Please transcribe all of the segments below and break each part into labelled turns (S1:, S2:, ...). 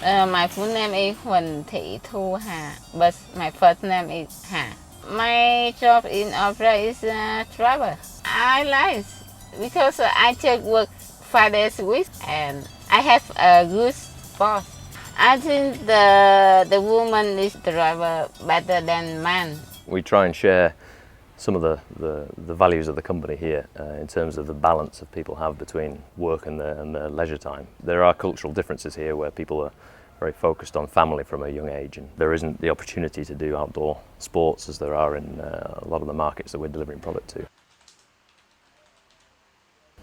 S1: My full name is Huân Thị Thu Hà, but my first name is Hà. My job in Osprey is driver. I like because I just work 5 days a week and I have a good boss. I think the woman is driver better than man.
S2: We try and share some of the values of the company here in terms of the balance of people have between work and their leisure time. There are cultural differences here where people are very focused on family from a young age, and there isn't the opportunity to do outdoor sports as there are in a lot of the markets that we're delivering product to.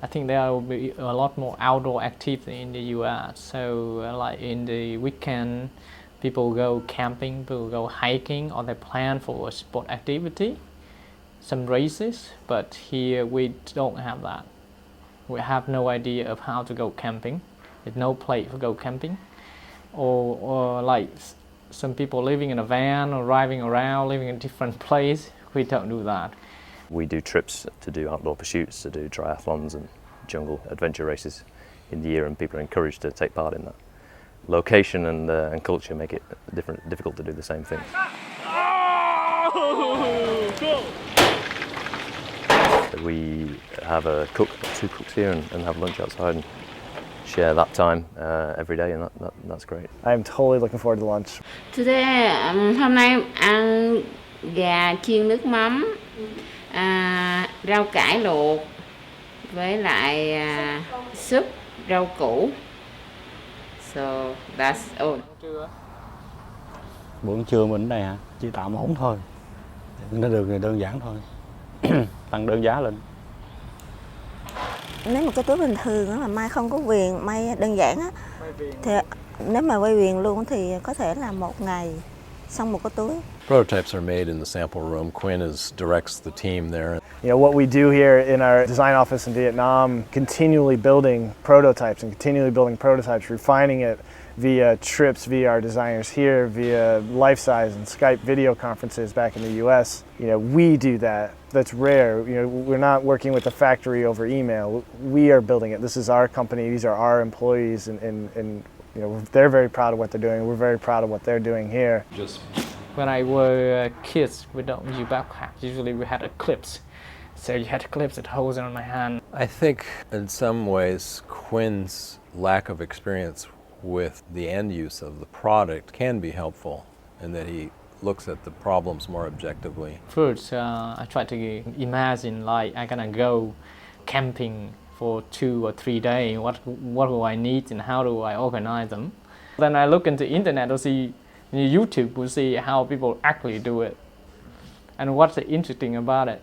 S3: I think there will be a lot more outdoor activity in the US. So like in the weekend, people go camping, people go hiking, or they plan for a sport activity, some races, but here we don't have that. We have no idea of how to go camping. There's no place to go camping. Or like some people living in a van or driving around, living in a different place. We don't do that.
S2: We do trips to do outdoor pursuits, to do triathlons and jungle adventure races in the year, and people are encouraged to take part in that. Location and culture make it difficult to do the same thing. We have a cook, 2 cooks here, and have lunch outside and share that time every day, and that's great.
S4: I'm totally looking forward to lunch.
S1: Today, hôm nay em ăn gà chiên nước mắm, rau cải luộc với lại súp rau củ. So that's all.
S5: Bữa trưa mình ở đây hả? Chỉ tạm ổn thôi. Nó được thì đơn giản thôi. Tăng đơn giá lên.
S6: Nếu mà cái túi bình thường á, mà may không có viền, may đơn giản á, thì nếu mà quay viền luôn thì có thể là 1 ngày xong một cái túi.
S7: Prototypes are made in the sample room. Quinn directs the team there.
S4: You know, what we do here in our design office in Vietnam, continually building prototypes and continually building prototypes, refining it via trips via our designers here, via life size and Skype video conferences back in the US. You know, we do that. That's rare. You know, we're not working with the factory over email. We are building it. This is our company. These are our employees, and you know, they're very proud of what they're doing. We're very proud of what they're doing here.
S3: When I were kids, we don't use backpacks. Usually we had clips. So you had clips that holds it on my hand.
S7: I think in some ways Quinn's lack of experience with the end use of the product can be helpful in that he looks at the problems more objectively.
S3: First, I try to imagine like I'm gonna go camping for 2 or 3 days. What do I need and how do I organize them? Then I look into internet to see, YouTube will see how people actually do it and what's interesting about it.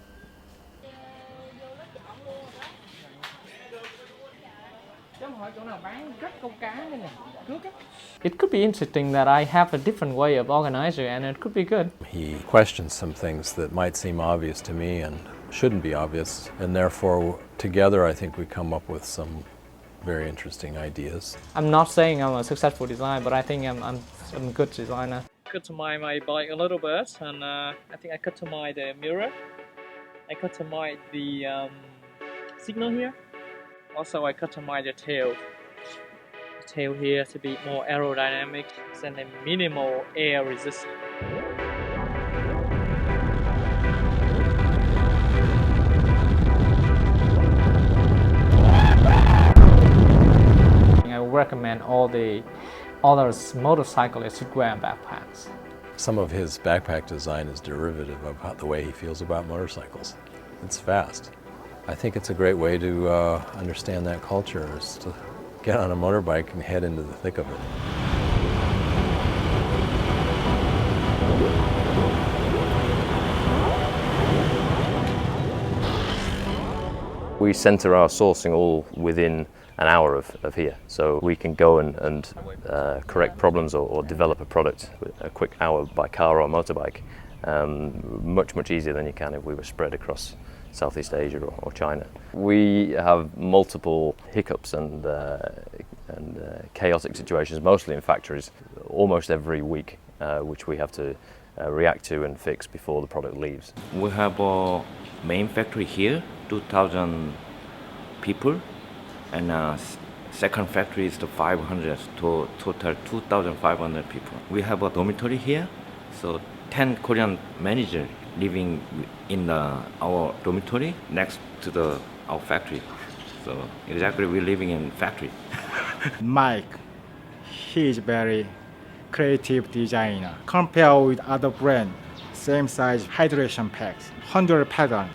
S3: It could be interesting that I have a different way of organizing, and it could be good.
S7: He questions some things that might seem obvious to me and shouldn't be obvious, and therefore together I think we come up with some very interesting ideas.
S3: I'm not saying I'm a successful designer, but I think I'm a good designer. I cut to my bike a little bit, and I think I cut to the mirror. I cut to the signal here. Also, I cut to the tail. The tail here to be more aerodynamic and a minimal air resistance. I recommend all the other motorcyclists to wear backpacks.
S7: Some of his backpack design is derivative of the way he feels about motorcycles. It's fast. I think it's a great way to understand that culture, is to get on a motorbike and head into the thick of it.
S2: We centre our sourcing all within an hour of here, so we can go and correct problems or develop a product a quick hour by car or motorbike, much easier than you can if we were spread across Southeast Asia or China. We have multiple hiccups and chaotic situations, mostly in factories, almost every week, which we have to react to and fix before the product leaves.
S8: We have a main factory here, 2,000 people, and Second factory is the 500 to total 2,500 people. We have a dormitory here, so 10 Korean managers living in our dormitory next to our factory. So exactly we're living in factory.
S9: Mike, he is very creative designer. Compare with other brand, same size hydration packs, 100 pattern.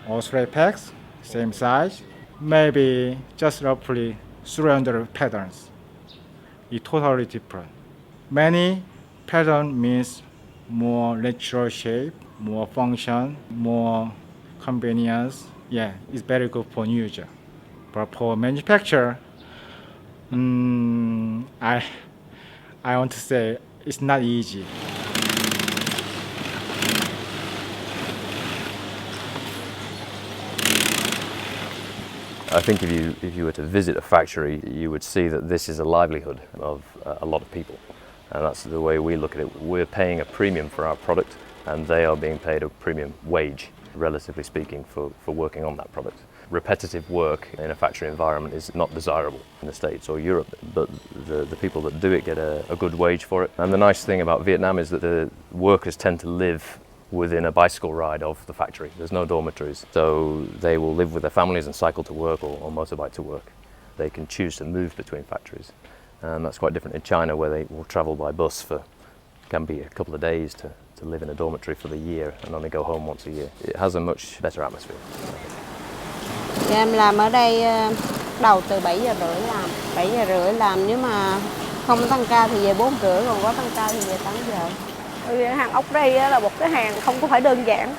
S9: Osprey packs, same size, maybe just roughly 300 patterns. It's totally different. Many pattern means more natural shape, more function, more convenience. Yeah, it's very good for user. But for manufacturer, I want to say it's not easy.
S2: I think if you were to visit a factory, you would see that this is a livelihood of a lot of people. And that's the way we look at it. We're paying a premium for our product, and they are being paid a premium wage, relatively speaking, for working on that product. Repetitive work in a factory environment is not desirable in the States or Europe, but the people that do it get a good wage for it. And the nice thing about Vietnam is that the workers tend to live within a bicycle ride of the factory. There's no dormitories, so they will live with their families and cycle to work or motorbike to work. They can choose to move between factories, and that's quite different in China, where they will travel by bus for, can be a couple of days to live in a dormitory for the year and only go home once a year. It has a much better atmosphere.
S10: Em làm ở đây đầu từ 7 giờ rưỡi làm, 7 giờ rưỡi làm, nếu mà không tăng ca thì về 4 rưỡi, còn có tăng ca thì về 8 giờ.
S11: Hàng Osprey là một cái hàng không có phải đơn giản,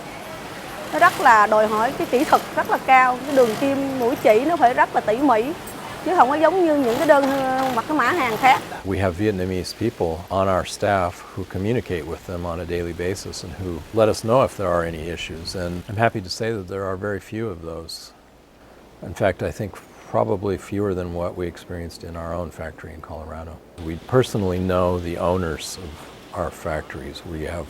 S11: nó rất là đòi hỏi cái kỹ thuật rất là cao, cái đường kim mũi chỉ nó phải rất là tỉ mỉ, chứ không có giống như những cái đơn hoặc cái mã hàng khác.
S7: We have Vietnamese people on our staff who communicate with them on a daily basis and who let us know if there are any issues, and I'm happy to say that there are very few of those. In fact, I think probably fewer than what we experienced in our own factory in Colorado. We personally know the owners of our factories. We have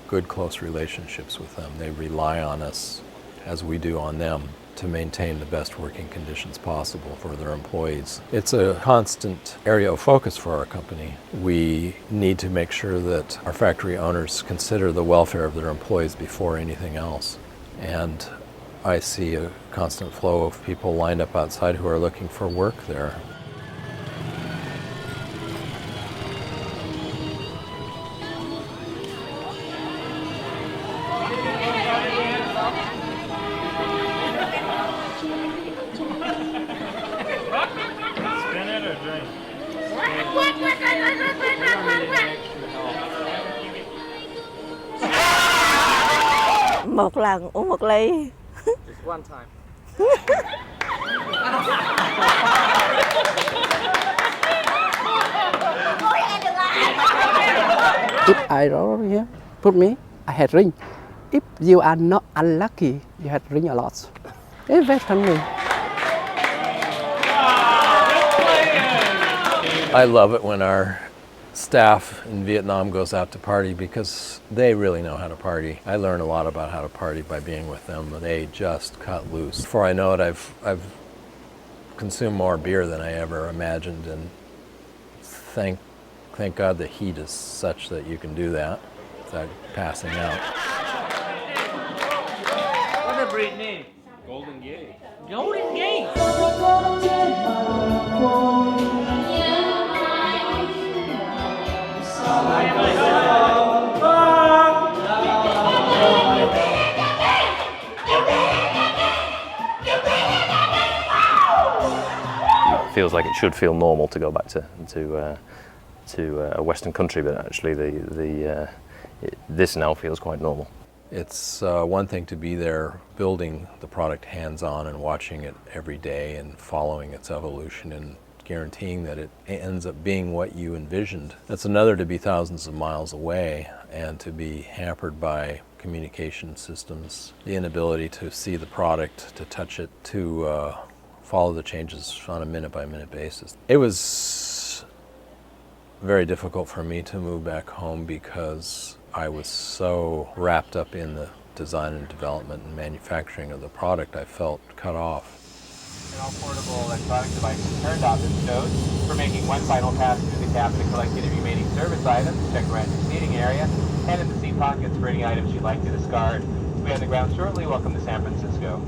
S7: good close relationships with them. They rely on us, as we do on them, to maintain the best working conditions possible for their employees. It's a constant area of focus for our company. We need to make sure that our factory owners consider the welfare of their employees before anything else. And I see a constant flow of people lined up outside who are looking for work there.
S6: Một lần uống một ly.
S4: Just one time.
S12: If I roll here, put me, I had ring. If you are not unlucky, you had ring a lot. It's very funny.
S7: I love it when our staff in Vietnam goes out to party, because they really know how to party. I learn a lot about how to party by being with them. They just cut loose. Before I know it, I've consumed more beer than I ever imagined, and thank God the heat is such that you can do that without passing out.
S3: What's the breed name? Golden Gate. Golden Gate.
S2: It feels like it should feel normal to go back to a Western country, but actually this now feels quite normal.
S7: It's one thing to be there building the product hands-on and watching it every day and following its evolution and guaranteeing that it ends up being what you envisioned. It's another to be thousands of miles away and to be hampered by communication systems, the inability to see the product, to touch it, to follow the changes on a minute-by-minute basis. It was very difficult for me to move back home because I was so wrapped up in the design and development and manufacturing of the product, I felt cut off.
S13: portable electronic devices turned off and stowed. For making one final pass through the cabin to collect any remaining service items, check around your seating area, and in the seat pockets for any items you'd like to discard. We'll be on the ground shortly. Welcome to San Francisco.